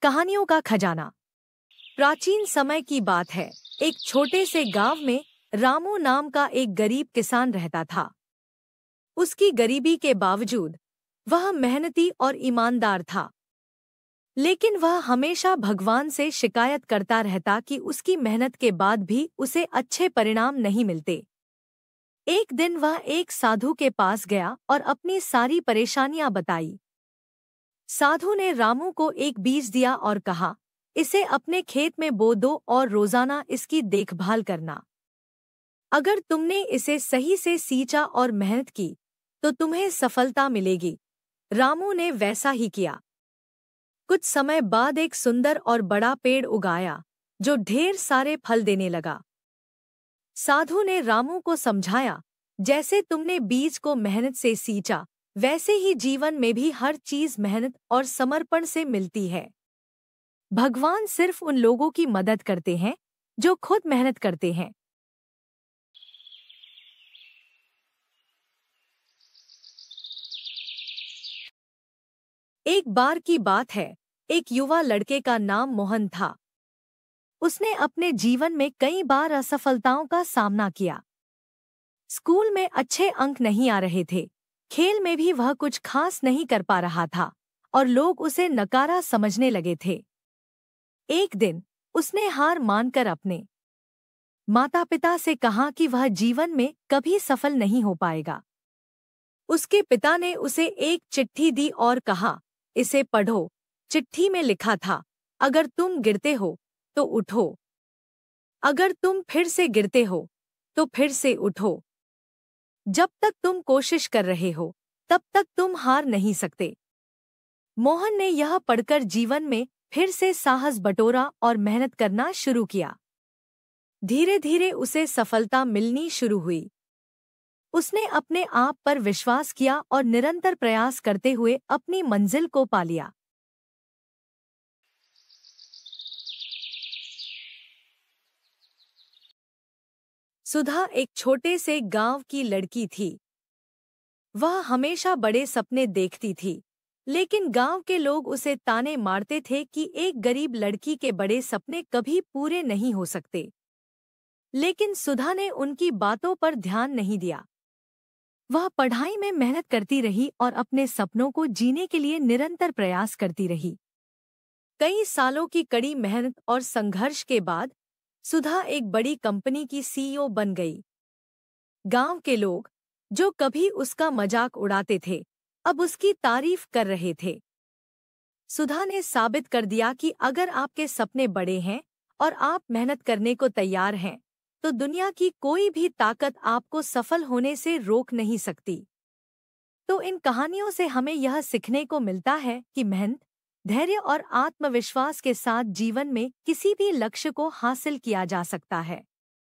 कहानियों का खजाना। प्राचीन समय की बात है। एक छोटे से गांव में रामू नाम का एक गरीब किसान रहता था। उसकी गरीबी के बावजूद वह मेहनती और ईमानदार था, लेकिन वह हमेशा भगवान से शिकायत करता रहता कि उसकी मेहनत के बाद भी उसे अच्छे परिणाम नहीं मिलते। एक दिन वह एक साधु के पास गया और अपनी सारी परेशानियां बताई। साधु ने रामू को एक बीज दिया और कहा, इसे अपने खेत में बो दो और रोजाना इसकी देखभाल करना। अगर तुमने इसे सही से सींचा और मेहनत की तो तुम्हें सफलता मिलेगी। रामू ने वैसा ही किया। कुछ समय बाद एक सुंदर और बड़ा पेड़ उगाया जो ढेर सारे फल देने लगा। साधु ने रामू को समझाया, जैसे तुमने बीज को मेहनत से सींचा, वैसे ही जीवन में भी हर चीज मेहनत और समर्पण से मिलती है। भगवान सिर्फ उन लोगों की मदद करते हैं जो खुद मेहनत करते हैं। एक बार की बात है, एक युवा लड़के का नाम मोहन था। उसने अपने जीवन में कई बार असफलताओं का सामना किया। स्कूल में अच्छे अंक नहीं आ रहे थे, खेल में भी वह कुछ खास नहीं कर पा रहा था और लोग उसे नकारा समझने लगे थे। एक दिन उसने हार मानकर अपने माता-पिता से कहा कि वह जीवन में कभी सफल नहीं हो पाएगा। उसके पिता ने उसे एक चिट्ठी दी और कहा, इसे पढ़ो। चिट्ठी में लिखा था, अगर तुम गिरते हो तो उठो, अगर तुम फिर से गिरते हो तो फिर से उठो। जब तक तुम कोशिश कर रहे हो तब तक तुम हार नहीं सकते। मोहन ने यह पढ़कर जीवन में फिर से साहस बटोरा और मेहनत करना शुरू किया। धीरे धीरे उसे सफलता मिलनी शुरू हुई। उसने अपने आप पर विश्वास किया और निरंतर प्रयास करते हुए अपनी मंजिल को पा लिया। सुधा एक छोटे से गांव की लड़की थी। वह हमेशा बड़े सपने देखती थी, लेकिन गांव के लोग उसे ताने मारते थे कि एक गरीब लड़की के बड़े सपने कभी पूरे नहीं हो सकते। लेकिन सुधा ने उनकी बातों पर ध्यान नहीं दिया। वह पढ़ाई में मेहनत करती रही और अपने सपनों को जीने के लिए निरंतर प्रयास करती रही। कई सालों की कड़ी मेहनत और संघर्ष के बाद सुधा एक बड़ी कंपनी की सीईओ बन गई। गांव के लोग, जो कभी उसका मजाक उड़ाते थे, अब उसकी तारीफ कर रहे थे। सुधा ने साबित कर दिया कि अगर आपके सपने बड़े हैं और आप मेहनत करने को तैयार हैं, तो दुनिया की कोई भी ताकत आपको सफल होने से रोक नहीं सकती। तो इन कहानियों से हमें यह सीखने को मिलता है कि मेहनत, धैर्य और आत्मविश्वास के साथ जीवन में किसी भी लक्ष्य को हासिल किया जा सकता है।